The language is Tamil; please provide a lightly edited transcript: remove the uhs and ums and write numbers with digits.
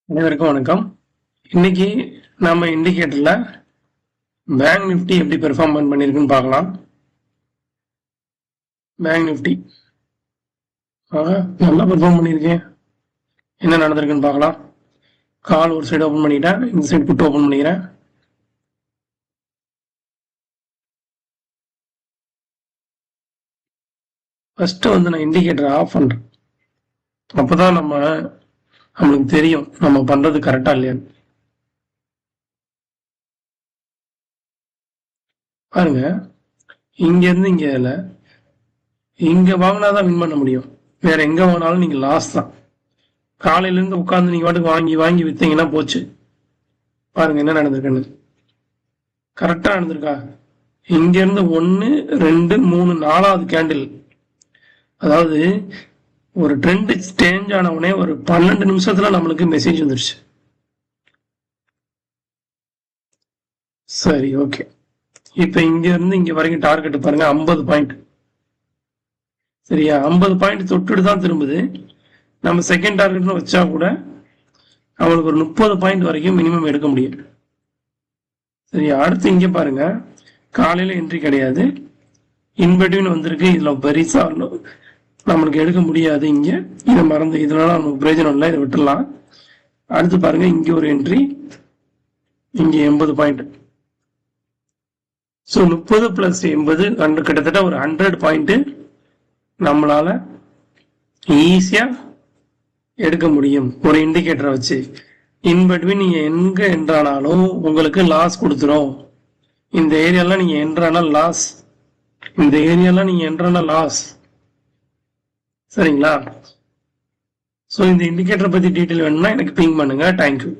அனைவருக்கும் வணக்கம். இன்னைக்கு நம்ம இண்டிகேட்டர்ல பேங்க் நிஃப்டி எப்படி பெர்ஃபார்ம் பண்ணிருக்குன்னு பார்க்கலாம். பேங்க் நிஃப்டி நல்லா பெர்ஃபார்ம் பண்ணியிருக்கேன். என்ன நடந்திருக்குன்னு பார்க்கலாம். கால் ஒரு சைடு ஓப்பன் பண்ணிட்டேன், இந்த சைடு புட்டு ஓப்பன் பண்ணிக்கிறேன். ஃபர்ஸ்ட் நான் இண்டிகேட்டர் ஆஃப் பண்றேன். அப்பதான் நம்மளுக்கு தெரியும் நம்ம பண்றது கரெக்டா இல்லையான்னு. பாருங்க, இங்க இருந்து இங்க வாங்கினாதான் வின் பண்ண முடியும். வேற எங்க வாங்கினாலும் நீங்க லாஸ் தான். காலையில இருந்து உட்கார்ந்து நீங்க வாட்டுக்கு வாங்கி வாங்கி வித்தீங்கன்னா போச்சு. பாருங்க என்ன நடந்திருக்குன்னு. கரெக்டா நடந்திருக்கா? இங்க இருந்து 1 2 3 4வது கேண்டில், அதாவது ஒரு ட்ரெண்ட் சேஞ்ச் ஆனவுடனே ஒரு 12 நிமிஷத்துல நம்மளுக்கு மெசேஜ் வந்துருச்சு. சரி, ஓகே. இப்ப இங்க இருந்து இங்க வரைக்கும் டார்கெட் பாருங்க 50 பாயிண்ட். சரியா? 50 பாயிண்ட் தொட்டுட்டு தான் திரும்புது. நம்ம செகண்ட் டார்கெட்னு வச்சா கூட அவங்களுக்கு ஒரு 30 பாயிண்ட் வரைக்கும் மினிமம் எடுக்க முடியும். சரியா? அடுத்து இங்க பாருங்க, காலையில என்ட்ரி கிடையாது, இன்பிட்வீன் வந்திருக்கு. இதுல பெருசா நம்மளுக்கு எடுக்க முடியாது. இங்க இதை மறந்து இதனால நமக்கு பிரயோஜனம் இல்லை, இதை விட்டுடலாம். அடுத்து பாருங்க, இங்க ஒரு என்ட்ரி, இங்க 80 பாயிண்ட். ஸோ 30 + 80 கிட்டத்தட்ட ஒரு 100 பாயிண்ட் நம்மளால ஈஸியா எடுக்க முடியும் ஒரு இண்டிகேட்டரை வச்சு. இன்பிட்வீன் நீங்க எங்க என்றானாலும் உங்களுக்கு லாஸ் கொடுத்துரும். இந்த ஏரியாலாம் நீங்க என்றானா லாஸ், இந்த ஏரியாலாம் நீங்க என்றானா லாஸ். சரிங்களா? ஸோ இந்த இண்டிகேட்டரை பத்தி டீட்டெயில் வேணும்னா எனக்கு பிங் பண்ணுங்க. தேங்க்யூ.